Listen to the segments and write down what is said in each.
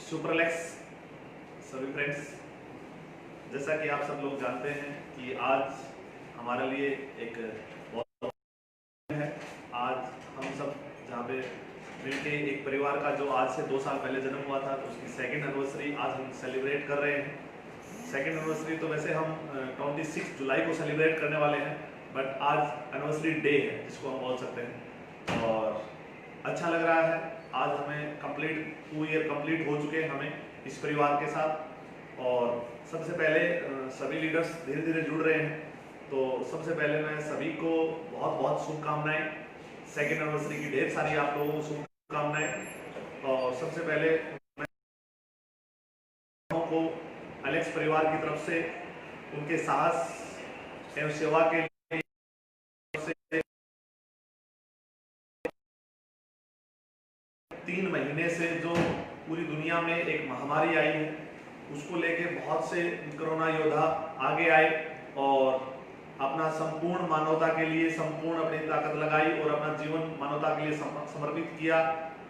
सुपरलेक्स सभी फ्रेंड्स, जैसा कि आप सब लोग जानते हैं कि आज हमारे लिए एक बहुत है। आज हम सब जहाँ पे मिलके एक परिवार का जो आज से 2 साल पहले जन्म हुआ था, तो उसकी सेकेंड एनिवर्सरी आज हम सेलिब्रेट कर रहे हैं। सेकेंड एनिवर्सरी तो वैसे हम 26 जुलाई को सेलिब्रेट करने वाले हैं, बट आज एनिवर्सरी डे है जिसको हम बोल सकते हैं, और अच्छा लग रहा है। आज हमें कंप्लीट 2 ईयर कंप्लीट हो चुके हैं हमें इस परिवार के साथ। और सबसे पहले सभी लीडर्स धीरे धीरे जुड़ रहे हैं, तो सबसे पहले मैं सभी को बहुत बहुत शुभकामनाएं। सेकेंड एनिवर्सरी की ढेर सारी आप लोगों को शुभकामनाएं। और सबसे पहले मैं को एलेक्स परिवार की तरफ से उनके साहस एवं सेवा के लिए 3 महीने से जो पूरी दुनिया में एक महामारी आई है, उसको लेके बहुत से कोरोना योद्धा आगे आए और अपना संपूर्ण मानवता के लिए संपूर्ण अपनी ताकत लगाई और अपना जीवन मानवता के लिए समर्पित किया,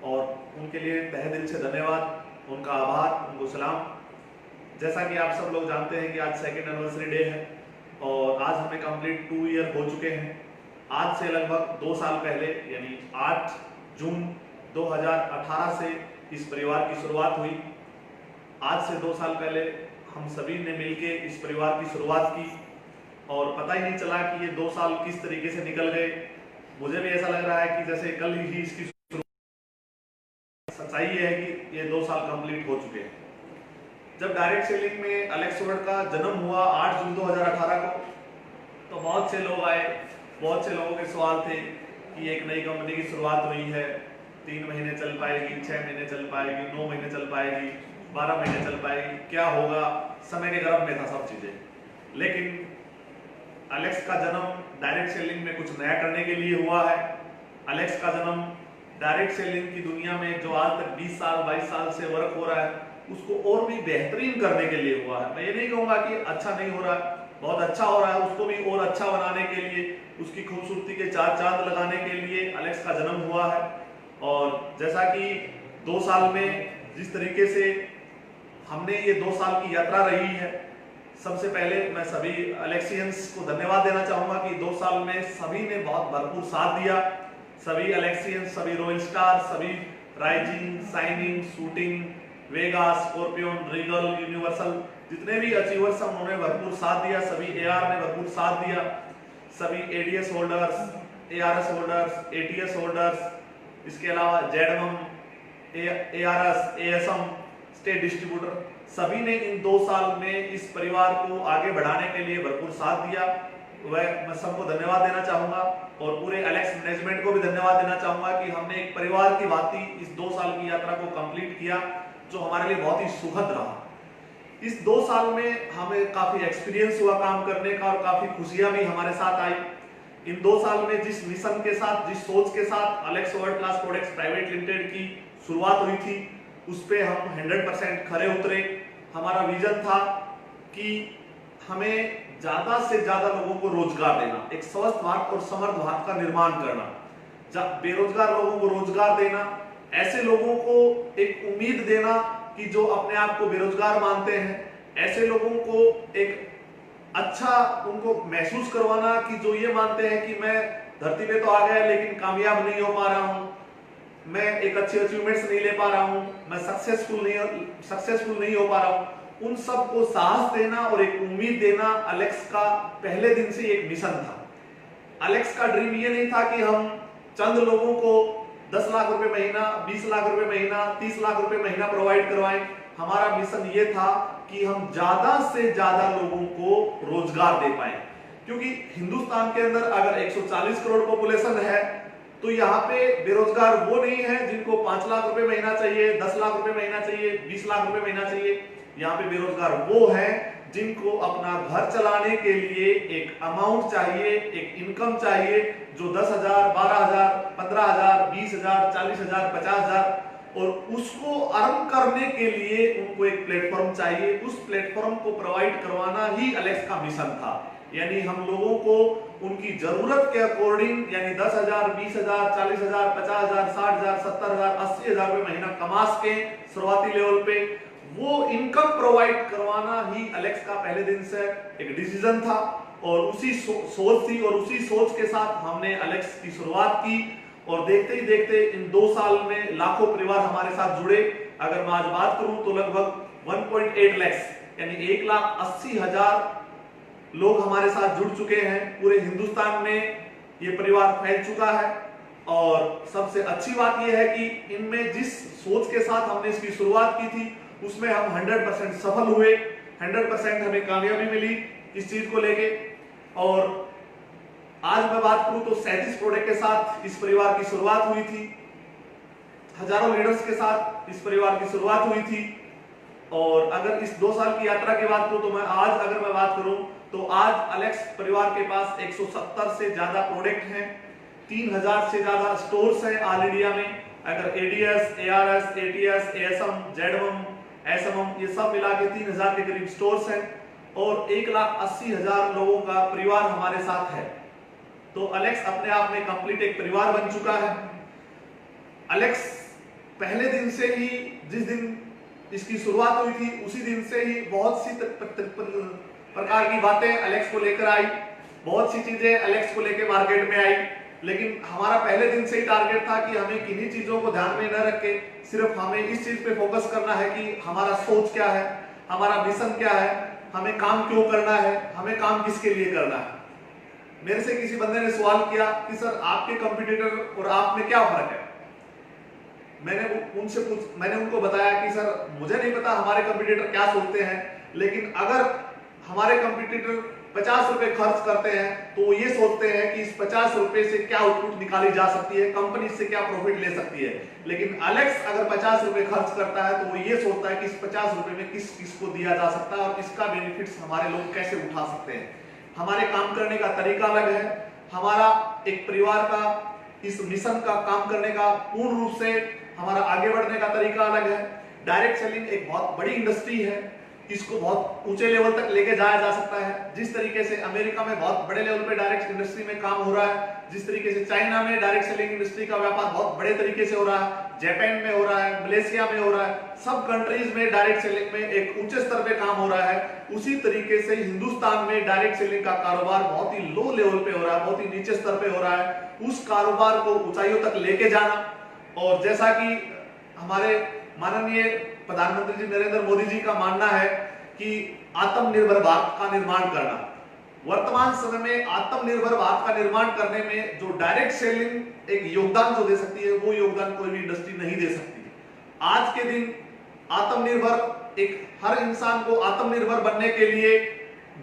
और उनके लिए तहे दिल से धन्यवाद, उनका आभार, उनको सलाम। जैसा कि आप सब लोग जानते हैं कि आज सेकेंड एनिवर्सरी डे है और आज हमें कंप्लीट 2 ईयर हो चुके हैं। आज से लगभग 2 साल पहले यानी 8 जून 2018 से इस परिवार की शुरुआत हुई। आज से 2 साल पहले हम सभी ने मिलके इस परिवार की शुरुआत की और पता ही नहीं चला कि ये 2 साल किस तरीके से निकल गए। मुझे भी ऐसा लग रहा है कि जैसे कल ही इसकी शुरुआत। सच्चाई है कि ये 2 साल कंप्लीट हो चुके हैं। जब डायरेक्ट सेलिंग में एलेक्स वर्ड का जन्म हुआ 8 जून 2018 को, तो बहुत से लोग आए, बहुत से लोगों के सवाल थे कि एक नई कंपनी की शुरुआत हुई है, 3 महीने चल पाएगी, 6 महीने चल पाएगी, 9 महीने चल पाएगी, 12 महीने चल पाएगी, क्या होगा। समय के गर्भ में था सब चीजें। लेकिन एलेक्स का जन्म डायरेक्ट सेलिंग में कुछ नया करने के लिए हुआ है। एलेक्स का जन्म डायरेक्ट सेलिंग की दुनिया में जो आज तक 20 साल 22 साल से वर्क हो रहा है, उसको और भी बेहतरीन करने के लिए हुआ है। मैं ये नहीं कहूंगा कि अच्छा नहीं हो रहा है, बहुत अच्छा हो रहा है। उसको भी और अच्छा बनाने के लिए, उसकी खूबसूरती के 4 चांद लगाने के लिए एलेक्स का जन्म हुआ है। और जैसा कि 2 साल में जिस तरीके से हमने ये 2 साल की यात्रा रही है, सबसे पहले मैं सभी एलेक्सियंस को धन्यवाद देना चाहूंगा कि 2 साल में सभी ने बहुत भरपूर साथ दिया। सभी एलेक्सियंस, सभी रॉयल स्टार, सभी राइजिंग, शाइनिंग, शूटिंग, वेगा, स्कॉर्पियन, रीगल, यूनिवर्सल, जितने भी अचीवर्स हैं उन्होंने भरपूर साथ दिया। सभी एआर ने भरपूर साथ दिया। सभी ADS holders, ARS holders, ATS holders, इसके अलावा जेडएम, एआरएस, एएसएम, स्टेट डिस्ट्रीब्यूटर, सभी ने इन 2 साल में इस परिवार को आगे बढ़ाने के लिए भरपूर साथ दिया। मैं सबको धन्यवाद देना चाहूंगा और पूरे एलेक्स मैनेजमेंट को भी धन्यवाद देना चाहूंगा कि हमने एक परिवार की भांति इस 2 साल की यात्रा को कंप्लीट किया, जो हमारे लिए बहुत ही सुखद रहा। इस 2 साल में हमें काफी एक्सपीरियंस हुआ काम करने का और काफी खुशियां भी हमारे साथ आई। इन 2 साल में जिस मिशन के साथ, जिस सोच के साथ Alex world class products private limited की शुरुआत हुई थी, उस पे हम 100% खरे उतरे। हमारा विजन था कि हमें ज्यादा से ज्यादा लोगों को रोजगार देना, एक स्वस्थ भारत और समृद्ध भारत का निर्माण करना, बेरोजगार लोगों को रोजगार देना, ऐसे लोगों को एक उम्मीद देना कि जो अपने आप को बेरोजगार मानते हैं, ऐसे लोगों को एक अच्छा उनको महसूस करवाना कि जो ये मानते हैं कि मैं धरती पे तो आ गया लेकिन कामयाब नहीं हो पा रहा हूं, मैं एक अच्छे अचीवमेंट्स नहीं ले पा रहा हूं, मैं सक्सेसफुल नहीं हो पा रहा हूं, उन सबको साहस देना और एक उम्मीद देना एलेक्स का पहले दिन से एक मिशन था। एलेक्स का ड्रीम ये नहीं था कि हम चंद लोगों को 10 लाख रुपए महीना, 20 लाख रुपए महीना, 30 लाख रुपए महीना प्रोवाइड करवाएं। हमारा मिशन ये था कि हम ज्यादा से ज्यादा लोगों को रोजगार दे पाए, क्योंकि हिंदुस्तान के अंदर अगर 140 करोड़ पॉपुलेशन है, तो यहाँ पे बेरोजगार वो नहीं है जिनको 5 लाख रुपए महीना चाहिए, 10 लाख रुपए महीना चाहिए, 20 लाख रुपए महीना चाहिए। यहाँ पे बेरोजगार वो है जिनको अपना घर चलाने के लिए एक अमाउंट चाहिए, एक इनकम चाहिए, जो 10,000, 12,000, 15,000, 20,000, 40,000, 50,000, और उसको अर्न करने के लिए उनको एक प्लेटफॉर्म चाहिए। उस प्लेटफॉर्म को प्रोवाइड करवाना ही एलेक्स का मिशन था। यानी हम लोगों को उनकी जरूरत के अकॉर्डिंग, यानी 10,000, 20,000, 40,000, 50,000, 60,000, 70,000, 80,000 रुपए महीना कमा सके शुरुआती लेवल पे, वो इनकम प्रोवाइड करवाना ही एलेक्स का पहले दिन से एक डिसीजन था और उसी सोच थी और उसी सोच के साथ हमने एलेक्स की शुरुआत की। और देखते ही देखते इन 2 साल में लाखों परिवार हमारे साथ जुड़े। अगर मैं आज बात करूं तो लगभग 1.8 लाख यानी 1,80,000 लोग हमारे साथ जुड़ चुके हैं। पूरे हिंदुस्तान में ये परिवार फैल चुका है और सबसे अच्छी बात यह है कि इनमें जिस सोच के साथ हमने इसकी शुरुआत की थी उसमें हम 100% सफल हुए, 100% हमें कामयाबी मिली इस चीज को लेके। और आज मैं बात करूं तो 37 प्रोडक्ट के साथ इस परिवार की शुरुआत हुई थी, हजारों लीडर्स के साथ इस परिवार की शुरुआत हुई थी। और अगर इस 2 साल की यात्रा की बात करूं तो अगर मैं बात करूं तो आज एलेक्स परिवार के पास 170 से ज्यादा प्रोडक्ट हैं, 3000 से ज्यादा स्टोर्स हैं ऑल इंडिया में। अगर ADS, ARS, ATS, ASM, ZM, SMM ये सब मिला के 3000 के करीब स्टोर्स हैं और 1,80,000 लोगों का परिवार हमारे साथ है। तो एलेक्स अपने आप में कंप्लीट एक परिवार बन चुका है। एलेक्स पहले दिन से ही, जिस दिन इसकी शुरुआत हुई थी उसी दिन से ही बहुत सी प्रकार की बातें एलेक्स को लेकर आई, बहुत सी चीजें एलेक्स को लेकर मार्केट में आई। लेकिन हमारा पहले दिन से ही टारगेट था कि हमें किन्हीं चीजों को ध्यान में न रख के सिर्फ हमें इस चीज पे फोकस करना है कि हमारा सोच क्या है, हमारा मिशन क्या है, हमें काम क्यों करना है, हमें काम किसके लिए करना है। मेरे से किसी बंदे ने सवाल किया कि सर आपके कंपटीटर और आप में क्या फर्क है। मैंने उनको बताया कि सर मुझे नहीं पता हमारे कंपटीटर क्या सोचते हैं, लेकिन अगर हमारे कंपटीटर 50 रुपए खर्च करते हैं तो वो ये सोचते हैं कि इस 50 रुपए से क्या आउटपुट निकाली जा सकती है, कंपनी से क्या प्रॉफिट ले सकती है। लेकिन एलेक्स अगर 50 रुपए खर्च करता है तो वो ये सोचता है कि इस 50 रुपए में किस को दिया जा सकता है और इसका बेनिफिट्स हमारे लोग कैसे उठा सकते हैं। हमारे काम करने का तरीका अलग है, हमारा एक परिवार का इस मिशन का काम करने का पूर्ण रूप से हमारा आगे बढ़ने का तरीका अलग है। डायरेक्ट सेलिंग एक बहुत बड़ी इंडस्ट्री है, इसको बहुत ऊंचे लेवल तक लेके जाया जा सकता है। जिस तरीके से अमेरिका में बहुत बड़े लेवल पे डायरेक्ट इंडस्ट्री में काम हो रहा है, जिस तरीके से चाइना में डायरेक्ट सेलिंग इंडस्ट्री का व्यापार बहुत बड़े तरीके से हो रहा है, जापान में हो रहा है, मलेशिया में हो रहा है, सब कंट्रीज में डायरेक्ट सेलिंग में एक ऊंचे स्तर पे काम हो रहा है। उसी तरीके से हिंदुस्तान में डायरेक्ट सेलिंग का कारोबार बहुत ही लो लेवल पे हो रहा है, बहुत ही नीचे स्तर पे हो रहा है। उस कारोबार को ऊंचाइयों तक लेके जाना, और जैसा कि हमारे माननीय प्रधानमंत्री जी नरेंद्र मोदी जी का मानना है कि आत्मनिर्भर भारत का निर्माण करना, वर्तमान समय में आत्मनिर्भर भारत का निर्माण करने में जो डायरेक्ट सेलिंग एक योगदान जो दे सकती है वो योगदान कोई भी इंडस्ट्री नहीं दे सकती। आज के दिन आत्मनिर्भर, एक हर इंसान को आत्मनिर्भर बनने के लिए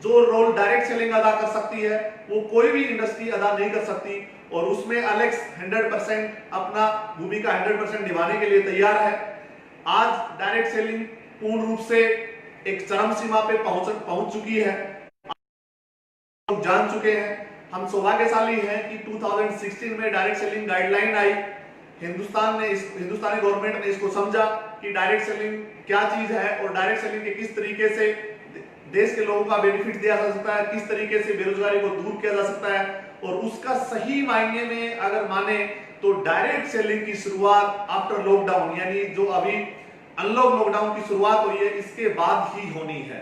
जो रोल डायरेक्ट सेलिंग अदा कर सकती है वो कोई भी इंडस्ट्री अदा नहीं कर सकती। और उसमें एलेक्स 100% अपना भूमिका 100% निभाने के लिए तैयार है। आज डायरेक्ट सेलिंग पूर्ण रूप से एक चरम सीमा पे पहुंच चुकी है, लोग जान चुके हैं। हम सौभाग्यशाली हैं कि 2016 में डायरेक्ट सेलिंग गाइडलाइन आई, हिंदुस्तानी गवर्नमेंट ने इसको समझा कि डायरेक्ट सेलिंग क्या चीज है और डायरेक्ट सेलिंग के किस तरीके से देश के लोगों का बेनिफिट दिया जा सकता है, किस तरीके से बेरोजगारी को दूर किया जा सकता है। और उसका सही मायने में अगर माने तो डायरेक्ट सेलिंग की शुरुआत आफ्टर लॉकडाउन, यानी जो अभी अनलॉक लॉकडाउन की शुरुआत हुई है इसके बाद ही होनी है।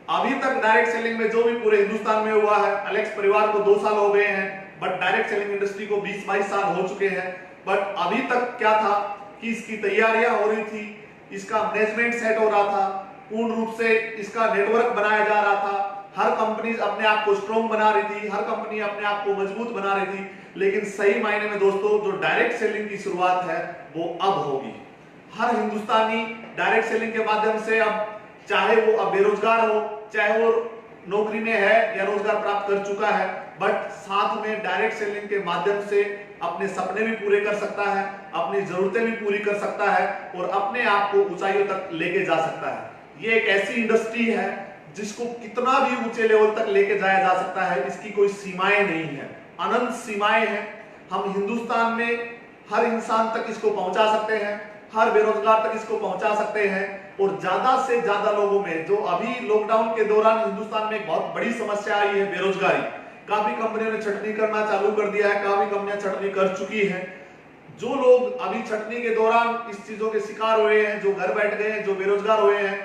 अभी तक डायरेक्ट सेलिंग में जो भी पूरे हिंदुस्तान में हुआ है, एलेक्स परिवार को 2 साल हो गए हैं, बट डायरेक्ट सेलिंग इंडस्ट्री को 20-22 साल हो चुके हैं। बट अभी तक क्या था कि इसकी तैयारियां हो रही थी, इसका मैनेजमेंट सेट हो रहा था, पूर्ण रूप से इसका नेटवर्क बनाया जा रहा था, हर कंपनी अपने आप को स्ट्रॉन्ग बना रही थी, हर कंपनी अपने आप को मजबूत बना रही थी। लेकिन सही मायने में दोस्तों जो डायरेक्ट सेलिंग की शुरुआत है वो अब होगी। हर हिंदुस्तानी डायरेक्ट सेलिंग के माध्यम से अब, चाहे वो अब बेरोजगार हो, चाहे वो नौकरी में है या रोजगार प्राप्त कर चुका है, बट साथ में डायरेक्ट सेलिंग के माध्यम से अपने सपने भी पूरे कर सकता है, अपनी जरूरतें भी पूरी कर सकता है और अपने आप को ऊंचाइयों तक लेके जा सकता है। ये एक ऐसी इंडस्ट्री है जिसको कितना भी ऊंचे लेवल तक लेके जाया जा सकता है, इसकी कोई सीमाएं नहीं है, अनंत सीमाएं हैं। हम हिंदुस्तान में हर इंसान तक इसको पहुंचा सकते हैं, हर बेरोजगार तक इसको पहुंचा सकते हैं। और ज्यादा से ज्यादा लोगों में, जो अभी लॉकडाउन के दौरान हिंदुस्तान में एक बहुत बड़ी समस्या आई है, बेरोजगारी, काफी कंपनियों ने छटनी करना चालू कर दिया है, काफी कंपनियां छटनी कर चुकी हैं। जो लोग अभी छटनी के दौरान इस चीजों के शिकार हुए हैं, जो घर बैठ गए हैं, जो बेरोजगार हुए हैं,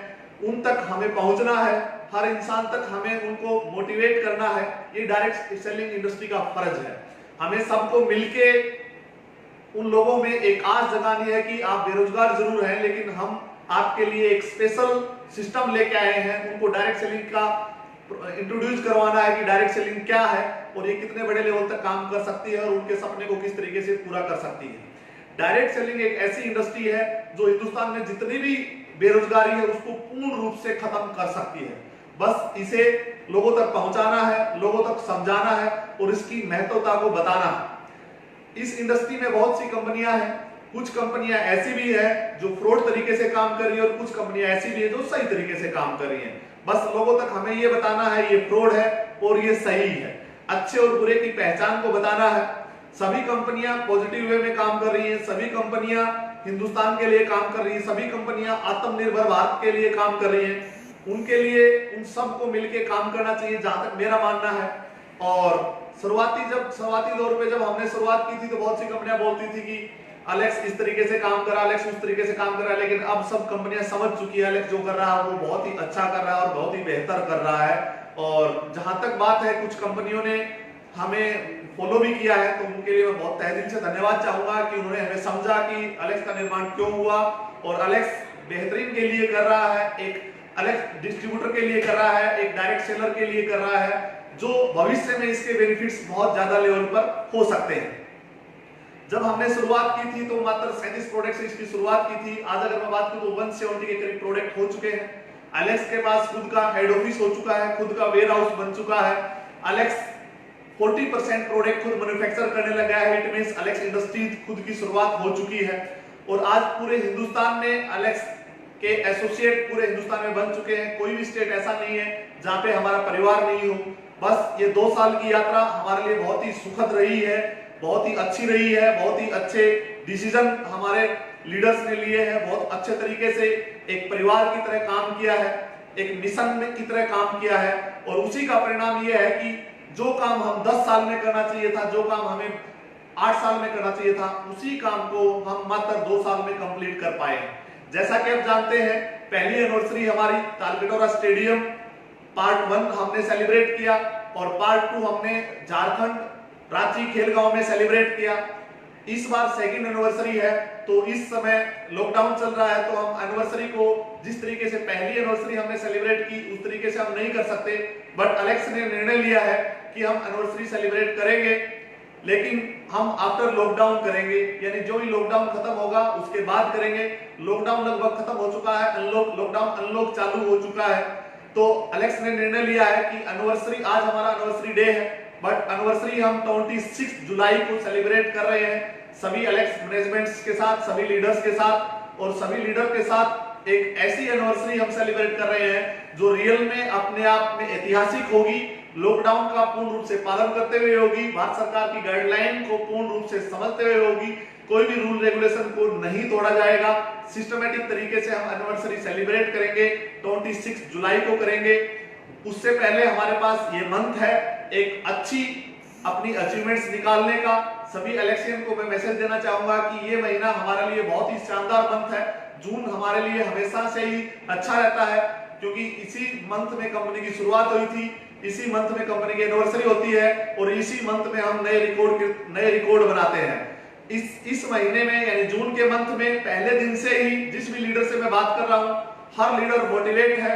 उन तक हमें पहुंचना है, हर इंसान तक हमें उनको मोटिवेट करना है। ये डायरेक्ट सेलिंग इंडस्ट्री का फर्ज है। हमें सबको मिलके उन लोगों में एक आस जगानी है कि आप बेरोजगार जरूर हैं, लेकिन हम आपके लिए एक स्पेशल सिस्टम लेके आए हैं। उनको डायरेक्ट सेलिंग का इंट्रोड्यूस करवाना है कि डायरेक्ट सेलिंग क्या है और ये कितने बड़े लेवल तक काम कर सकती है और उनके सपने को किस तरीके से पूरा कर सकती है। डायरेक्ट सेलिंग एक ऐसी इंडस्ट्री है जो हिंदुस्तान में जितनी भी बेरोजगारी है उसको पूर्ण रूप से खत्म कर सकती है। बस इसे लोगों तक पहुंचाना है, लोगों तक समझाना है और इसकी महत्वता को बताना है। इस इंडस्ट्री में बहुत सी कंपनियां हैं, कुछ कंपनियां ऐसी भी है जो फ्रॉड तरीके से काम कर रही है और कुछ कंपनियां ऐसी भी है जो सही तरीके से काम कर रही है। बस लोगों तक हमें ये बताना है ये फ्रॉड है और ये सही है, अच्छे और बुरे की पहचान को बताना है। सभी कंपनियां पॉजिटिव वे में काम कर रही हैं, सभी कंपनियां हिंदुस्तान के लिए काम कर रही हैं, सभी कंपनियां आत्मनिर्भर भारत के लिए काम कर रही हैं। उनके लिए उन सबको मिलके काम करना चाहिए, जहां तक मेरा मानना है। और शुरुआती दौर पे जब हमने शुरुआत की थी तो बहुत सी कंपनियां बोलती थी कि अलेक्स इस तरीके से काम कर रहा है, अलेक्स उस तरीके से काम कर रहा है, लेकिन अब सब कंपनियां समझ चुकी है अलेक्स जो कर रहा है वो बहुत ही अच्छा कर रहा है और बहुत ही बेहतर कर रहा है। और जहां तक बात है, कुछ कंपनियों ने हमें फॉलो भी किया है, तो उनके लिए मैं बहुत तहे दिल से धन्यवाद चाहूंगा कि उन्होंने हमें समझा कि अलेक्स का निर्माण क्यों हुआ और अलेक्स बेहतरीन के लिए कर रहा है, एक अलेक्स डिस्ट्रीब्यूटर के लिए कर रहा है, एक डायरेक्ट सेलर के लिए कर रहा है, जो भविष्य में इसके बेनिफिट्स बहुत ज्यादा लेवल पर हो सकते हैं। जब हमने शुरुआत की थी तो मात्र 37 प्रोडक्ट से इसकी शुरुआत की थी। आज अगर मैं बात करूं तो 170 के करीब प्रोडक्ट हो चुके हैं। अलेक्स के पास खुद का हेड ऑफिस हो चुका है, खुद का वेयर हाउस बन चुका है। अलेक्स 40% प्रोडक्ट खुद मैन्युफैक्चर करने लगा है। इट मींस अलेक्स इंडस्ट्रीज खुद की शुरुआत हो चुकी है और आज पूरे हिंदुस्तान में अलेक्स के एसोसिएट पूरे हिंदुस्तान में बन चुके हैं। कोई भी स्टेट ऐसा नहीं है जहां पे हमारा परिवार नहीं हो। बस ये 2 साल की यात्रा हमारे लिए बहुत ही सुखद रही है, बहुत ही अच्छी रही है, बहुत ही अच्छे डिसीजन हमारे लीडर्स ने लिए हैं, बहुत अच्छे तरीके से एक परिवार की तरह काम किया है, एक मिशन में की तरह काम किया है। और उसी का परिणाम ये है कि जो काम हम 10 साल में करना चाहिए था, जो काम हमें 8 साल में करना चाहिए था, उसी काम को हम मात्र 2 साल में कंप्लीट कर पाए हैं। जैसा कि आप जानते हैं, पहली एनिवर्सरी हमारी तालकटोरा स्टेडियम पार्ट 1 हमने सेलिब्रेट किया और पार्ट 2 हमने झारखंड रांची खेलगांव में सेलिब्रेट किया। इस बार सेकंड एनिवर्सरी है, तो इस समय लॉकडाउन चल रहा है, तो हम एनिवर्सरी को जिस तरीके से पहली एनिवर्सरी हमने सेलिब्रेट की उस तरीके से हम नहीं कर सकते। बट अलेक्स ने निर्णय लिया है कि हम एनिवर्सरी सेलिब्रेट करेंगे, लेकिन हम आफ्टर लॉकडाउन करेंगे, यानी जो ही लॉकडाउन खत्म होगा उसके बाद करेंगे। लॉकडाउन लगभग खत्म हो चुका है, अनलॉक चालू हो चुका है। तो अलेक्स ने निर्णय लिया है कि एनिवर्सरी, आज हमारा एनिवर्सरी डे है, बट एनिवर्सरी हम 26 जुलाई को सेलिब्रेट कर रहे हैं सभी अलेक्स मैनेजमेंट्स के साथ, सभी लीडर्स के साथ। और सभी लीडर के साथ एक ऐसी एनिवर्सरी हम सेलिब्रेट कर रहे हैं जो रियल में अपने आप में ऐतिहासिक होगी, लॉकडाउन का पूर्ण रूप से पालन करते हुए होगी, भारत सरकार की गाइडलाइन को पूर्ण रूप से समझते हुए होगी, कोई भी रूल रेगुलेशन को नहीं तोड़ा जाएगा। सिस्टमैटिक तरीके से हम एनिवर्सरी सेलिब्रेट करेंगे, 26 जुलाई को करेंगे। उससे पहले हमारे पास ये मंथ है एक अच्छी अपनी अचीवमेंट्स निकालने का। सभी अलेक्सियन को मैं मैसेज देना चाहूंगा कि ये महीना हमारे लिए बहुत ही शानदार मंथ है। जून हमारे लिए हमेशा से ही अच्छा रहता है, क्योंकि इसी मंथ में कंपनी की शुरुआत हुई थी, इसी मंथ में कंपनी की एनिवर्सरी होती है और इसी मंथ में हम नए रिकॉर्ड बनाते हैं। इस महीने में यानी जून के मंथ में पहले दिन से ही जिस भी लीडर से मैं बात कर रहा हूं, हर लीडर मोटिवेट है,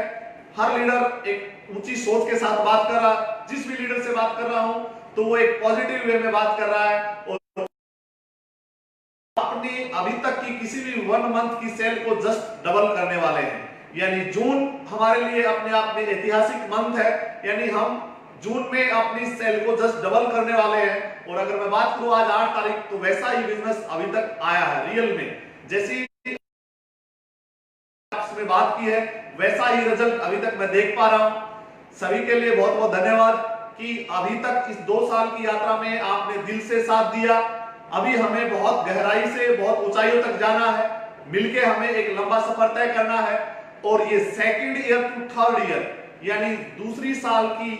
हर लीडर एक ऊंची सोच के साथ बात कर रहा है। जिस भी लीडर से बात कर रहा हूं तो वो एक पॉजिटिव वे में बात कर रहा है और अपनी अभी तक की किसी भी 1 मंथ की सेल को जस्ट डबल करने वाले हैं। यानी जून हमारे लिए अपने आप में ऐतिहासिक मंथ है, यानी हम जून में अपनी सेल को जस्ट डबल करने वाले हैं। और अगर मैं बात करूं आज 8 तारीख, तो वैसा ही बिजनेस अभी तक आया है रियल में, जैसी में बात की है वैसा ही रिजल्ट अभी तक मैं देख पा रहा हूं। सभी के लिए बहुत बहुत धन्यवाद कि अभी तक इस 2 साल की यात्रा में आपने दिल से साथ दिया। अभी हमें बहुत गहराई से बहुत ऊंचाइयों तक जाना है, मिलके हमें एक लंबा सफर तय करना है। और ये second year to third year यानी दूसरी साल की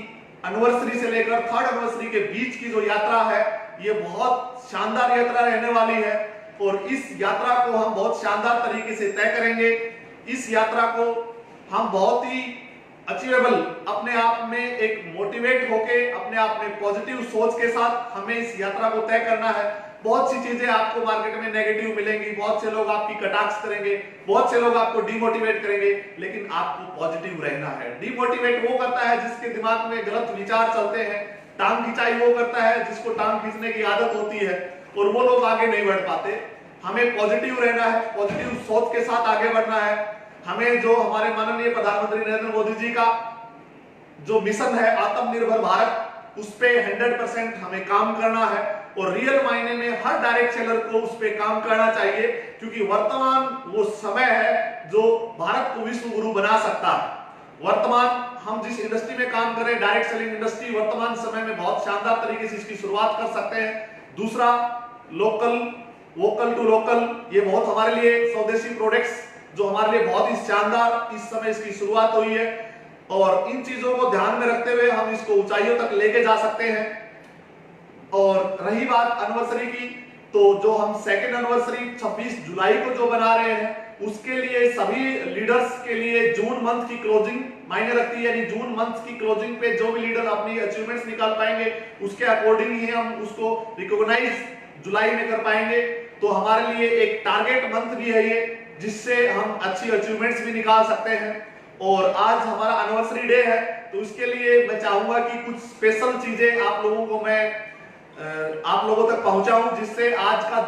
एनिवर्सरी से लेकर थर्ड एनिवर्सरी के बीच की जो यात्रा है ये बहुत शानदार यात्रा रहने वाली है और इस यात्रा को हम बहुत शानदार तरीके से तय करेंगे। इस यात्रा को हम बहुत ही अचीवेबल अपने आप में एक मोटिवेट होके अपने आप में पॉजिटिव सोच के साथ हमें इस यात्रा को तय करना है। बहुत सी चीजें आपको मार्केट में नेगेटिव मिलेंगी, बहुत से लोग आपकी कटाक्ष करेंगे, बहुत से लोग आपको डिमोटिवेट करेंगे, लेकिन आपको पॉजिटिव रहना है। डिमोटिवेट वो करता है जिसके दिमाग में गलत विचार चलते हैं, टांग खिंचाई वो करता है जिसको टांग खींचने की आदत होती है और वो लोग आगे नहीं बढ़ पाते। हमें पॉजिटिव रहना है, पॉजिटिव सोच के साथ आगे बढ़ना है। हमें जो हमारे माननीय प्रधानमंत्री नरेंद्र मोदी जी का जो मिशन है आत्मनिर्भर भारत, उस पे 100% हमें काम करना है और रियल मायने में हर डायरेक्ट सेलर को उस पे काम करना चाहिए, क्योंकि वर्तमान वो समय है जो भारत को विश्व गुरु बना सकता है। वर्तमान हम जिस इंडस्ट्री में काम कर रहे हैं, डायरेक्ट सेलिंग इंडस्ट्री, वर्तमान समय में बहुत शानदार तरीके से इसकी शुरुआत कर सकते हैं। दूसरा, लोकल, वोकल टू लोकल, ये बहुत हमारे लिए स्वदेशी प्रोडक्ट्स जो हमारे लिए बहुत ही शानदार इस समय इसकी शुरुआत हुई है और इन चीजों को ध्यान में रखते हुए हम इसको ऊंचाइयों तक लेके जा सकते हैं। और रही बात एनिवर्सरी की, तो जो हम सेकेंड एनिवर्सरी 26 जुलाई को जो बना रहे हैं उसके लिए सभी लीडर्स के लिए जून मंथ की क्लोजिंग मायने रखती है, यानी जून मंथ की क्लोजिंग पे जो भी लीडर अपनी अचीवमेंट्स निकाल पाएंगे उसके अकॉर्डिंग ही हम उसको रिकॉग्नाइज जुलाई में कर पाएंगे। तो हमारे लिए एक टारगेट मंथ भी है ये, जिससे हम अच्छी अचीवमेंट्स भी निकाल सकते हैं। और आज हमारा एनिवर्सरी डे है, तो उसके लिए मैं चाहूंगा कि कुछ स्पेशल चीजें आप लोगों को मैं आप लोगों तक पहुंचाऊं, जिससे आज का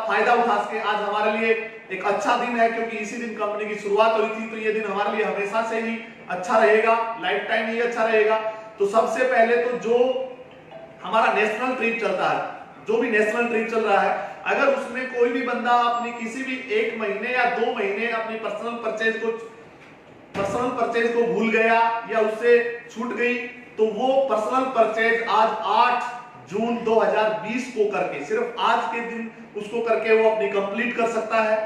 फायदा उठा सके। आज हमारे लिए एक अच्छा दिन है, क्योंकि इसी दिन कंपनी की शुरुआत हुई थी, तो ये दिन हमारे लिए हमेशा से ही अच्छा रहेगा, लाइफ टाइम ही अच्छा रहेगा। तो सबसे पहले तो जो हमारा नेशनल ट्रिप चलता है, जो भी नेशनल ट्रिप चल रहा है, अगर उसमें कोई भी बंदा अपनी किसी भी 1 महीने या 2 महीने अपनी पर्सनल परचेज को भूल गया या उससे छूट गई, तो वो पर्सनल परचेज आज 8 जून 2020 को करके, सिर्फ आज के दिन उसको करके वो अपनी कंप्लीट कर सकता है।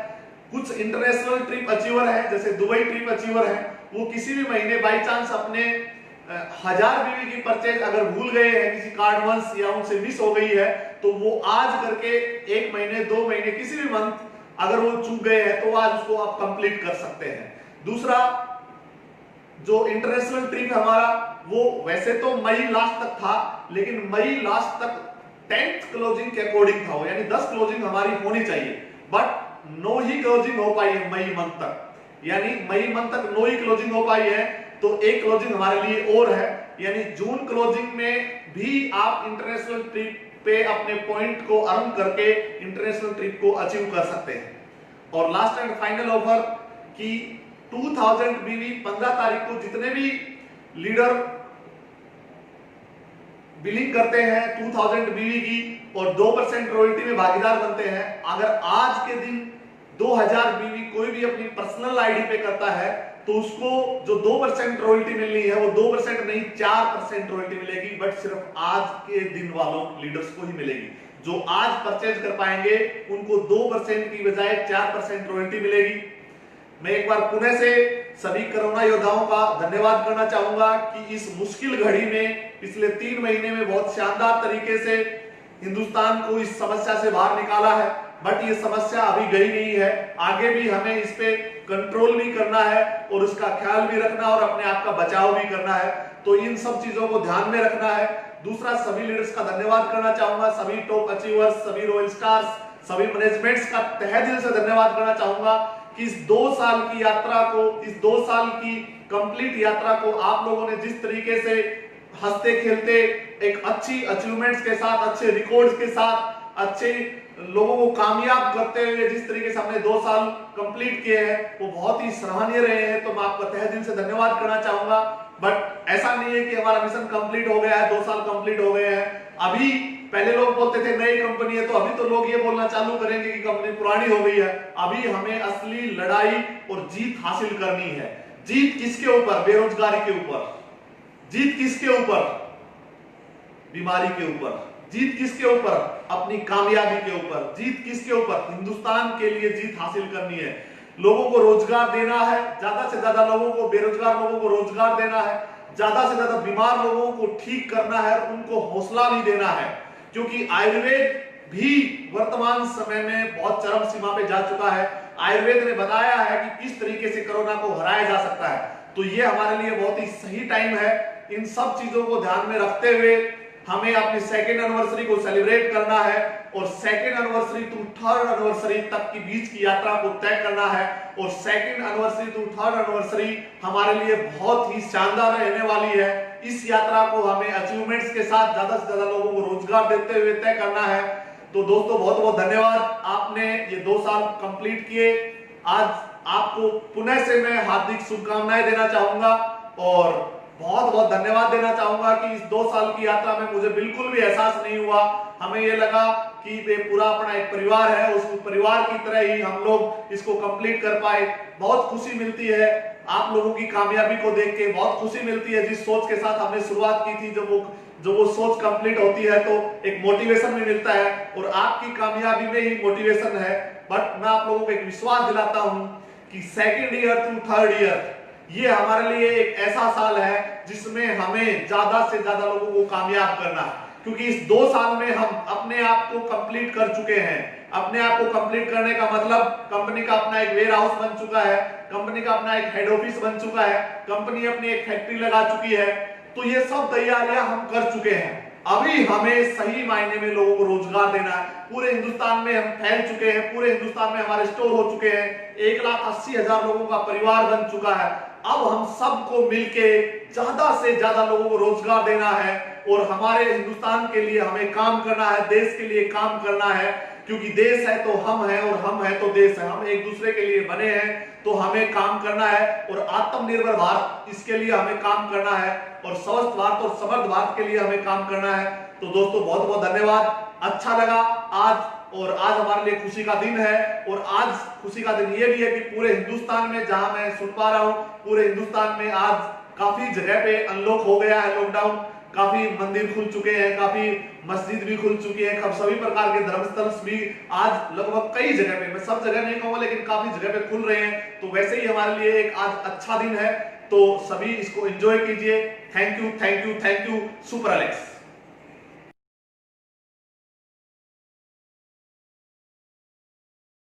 कुछ इंटरनेशनल ट्रिप अचीवर है, जैसे दुबई ट्रिप अचीवर है, वो किसी भी महीने बाई चांस अपने 1000 बीवी की परचेज अगर भूल गए हैं, किसी कार्ड वंश या उनसे मिस हो गई है, तो वो आज करके 1 महीने 2 महीने किसी भी मंथ अगर वो चूक गए हैं तो आज उसको आप कंप्लीट कर सकते हैं। दूसरा, जो इंटरनेशनल ट्रिप हमारा वो वैसे तो मई लास्ट तक था, लेकिन मई लास्ट तक 10th क्लोजिंग के अकॉर्डिंग था, यानी 10 क्लोजिंग हमारी होनी चाहिए, बट 9 ही क्लोजिंग हो पाई है मई मंथ तक, यानी मई मंथ तक 9 ही क्लोजिंग हो पाई है। तो एक क्लोजिंग हमारे लिए और है, यानी जून क्लोजिंग में भी आप इंटरनेशनल ट्रिप पे अपने पॉइंट को अर्न करके इंटरनेशनल ट्रिप को अचीव कर सकते हैं। और लास्ट एंड फाइनल ऑफर कि 2000 बीवी 15 तारीख को जितने भी लीडर बिलिंग करते हैं 2000 बीवी की और 2% रॉयल्टी में भागीदार बनते हैं, अगर आज के दिन 2000 बीवी कोई भी अपनी पर्सनल आईडी पे करता है तो उसको जो 2% रॉयल्टी मिलनी है वो 2% नहीं 4% रॉयल्टी मिलेगी, बट सिर्फ आज के दिन वालों लीडर्स को ही मिलेगी। जो आज परचेज कर पाएंगे उनको 2% की बजाय 4% रॉयल्टी मिलेगी। मैं एक बार पुणे से सभी कोरोना योद्धाओं का धन्यवाद करना चाहूंगा कि इस मुश्किल घड़ी में पिछले 3 महीने में बहुत शानदार तरीके से हिंदुस्तान को इस समस्या से बाहर निकाला है, बट ये समस्या अभी गई नहीं है। आगे भी हमें इस पे कंट्रोल भी करना है और उसका ख्याल भी रखना और अपने आप का बचाव भी करना है, तो इन सब चीजों को ध्यान में रखना है। दूसरा, सभी लीडर्स का धन्यवाद करना चाहूंगा, सभी टॉप अचीवर्स, सभी रॉयल स्टार्स, सभी मैनेजमेंट्स का तहे दिल से धन्यवाद करना चाहूंगा कि इस 2 साल की यात्रा को, इस 2 साल की कंप्लीट यात्रा को आप लोगों ने जिस तरीके से हंसते खेलते एक अच्छी अचीवमेंट्स के साथ, अच्छे रिकॉर्ड्स के साथ, अच्छे लोगों को कामयाब करते हुए जिस तरीके से हमने 2 साल कंप्लीट किए हैं वो बहुत ही सराहनीय रहे हैं, तो मैं आपका तहे दिल से धन्यवाद करना चाहूंगा। बट ऐसा नहीं है कि हमारा मिशन कंप्लीट हो गया है, 2 साल कंप्लीट हो गए हैं। अभी पहले लोग बोलते थे नई कंपनी है, तो अभी तो लोग ये बोलना चालू करेंगे कि कंपनी पुरानी हो गई है। अभी हमें असली लड़ाई और जीत हासिल करनी है। जीत किसके ऊपर? बेरोजगारी के ऊपर। जीत किसके ऊपर? बीमारी के ऊपर। जीत किसके ऊपर? अपनी कामयाबी के ऊपर। जीत किसके ऊपर? हिंदुस्तान के लिए जीत हासिल करनी है। लोगों को रोजगार देना है, ज्यादा से ज्यादा लोगों को, बेरोजगार लोगों को रोजगार देना है, ज्यादा से ज्यादा बीमार लोगों को ठीक करना है और उनको हौसला भी देना है, क्योंकि आयुर्वेद भी वर्तमान समय में बहुत चरम सीमा पे जा चुका है। आयुर्वेद ने बताया है कि किस तरीके से कोरोना को हराया जा सकता है। तो ये हमारे लिए बहुत ही सही टाइम है। इन सब चीजों को ध्यान में रखते हुए हमें अपनी सेकेंड एनिवर्सरी को सेलिब्रेट करना है और second anniversary to third anniversary तक की बीच की यात्रा को तय करना है। और second anniversary to third anniversary हमारे लिए बहुत ही शानदार रहने वाली है। इस यात्रा को हमें अचीवमेंट्स के साथ ज्यादा से ज्यादा लोगों को रोजगार देते हुए तय करना है। तो दोस्तों बहुत बहुत धन्यवाद, आपने ये 2 साल कंप्लीट किए। आज आपको पुनः से मैं हार्दिक शुभकामनाएं देना चाहूंगा और बहुत बहुत धन्यवाद देना चाहूंगा कि इस 2 साल की यात्रा में मुझे बिल्कुल भी एहसास नहीं हुआ। हमें ये लगा कि ये पूरा अपना एक परिवार है, उस परिवार की तरह ही हम लोग इसको कंप्लीट कर पाए। बहुत खुशी मिलती है आप लोगों की कामयाबी को देख के, बहुत खुशी मिलती है जिस सोच के साथ हमने शुरुआत की थी। जब वो सोच कंप्लीट होती है तो एक मोटिवेशन भी मिलता है और आपकी कामयाबी में ही मोटिवेशन है। बट मैं आप लोगों को एक विश्वास दिलाता हूं कि second year to third year ये हमारे लिए एक ऐसा साल है जिसमें हमें ज्यादा से ज्यादा लोगों को कामयाब करना है, क्योंकि इस 2 साल में हम अपने आप को कंप्लीट कर चुके हैं। अपने आप को कंप्लीट करने का मतलब कंपनी का अपना एक वेयर हाउस बन चुका है, कंपनी का अपना एक हेड ऑफिस बन चुका है, कंपनी अपनी एक फैक्ट्री लगा चुकी है। तो ये सब तैयारियां हम कर चुके हैं। अभी हमें सही मायने में लोगों को रोजगार देना है। पूरे हिंदुस्तान में हम फैल चुके हैं, पूरे हिंदुस्तान में हमारे स्टोर हो चुके हैं, 1,80,000 लोगों का परिवार बन चुका है। अब हम सबको मिलके ज्यादा से ज्यादा लोगों को रोजगार देना है और हमारे हिंदुस्तान के लिए हमें काम करना है, देश के लिए काम करना है, क्योंकि देश है तो हम हैं और हम हैं तो देश है। हम एक दूसरे के लिए बने हैं तो हमें काम करना है और आत्मनिर्भर भारत, इसके लिए हमें काम करना है और स्वस्थ भारत और समृद्ध भारत के लिए हमें काम करना है। तो दोस्तों बहुत बहुत धन्यवाद। अच्छा लगा आज, और आज हमारे लिए खुशी का दिन है। और आज खुशी का दिन ये भी है कि पूरे हिंदुस्तान में, जहां मैं सुन पा रहा हूं, पूरे हिंदुस्तान में आज काफी जगह पे अनलॉक हो गया है, लॉकडाउन, काफी मंदिर खुल चुके हैं, काफी मस्जिद भी खुल चुकी है, सभी प्रकार के धर्मस्थल भी आज लगभग कई जगह पे, मैं सब जगह नहीं कहूंगा लेकिन काफी जगह पे खुल रहे हैं। तो वैसे ही हमारे लिए एक आज अच्छा दिन है, तो सभी इसको एंजॉय कीजिए। Thank you, thank you, thank you, super Alex.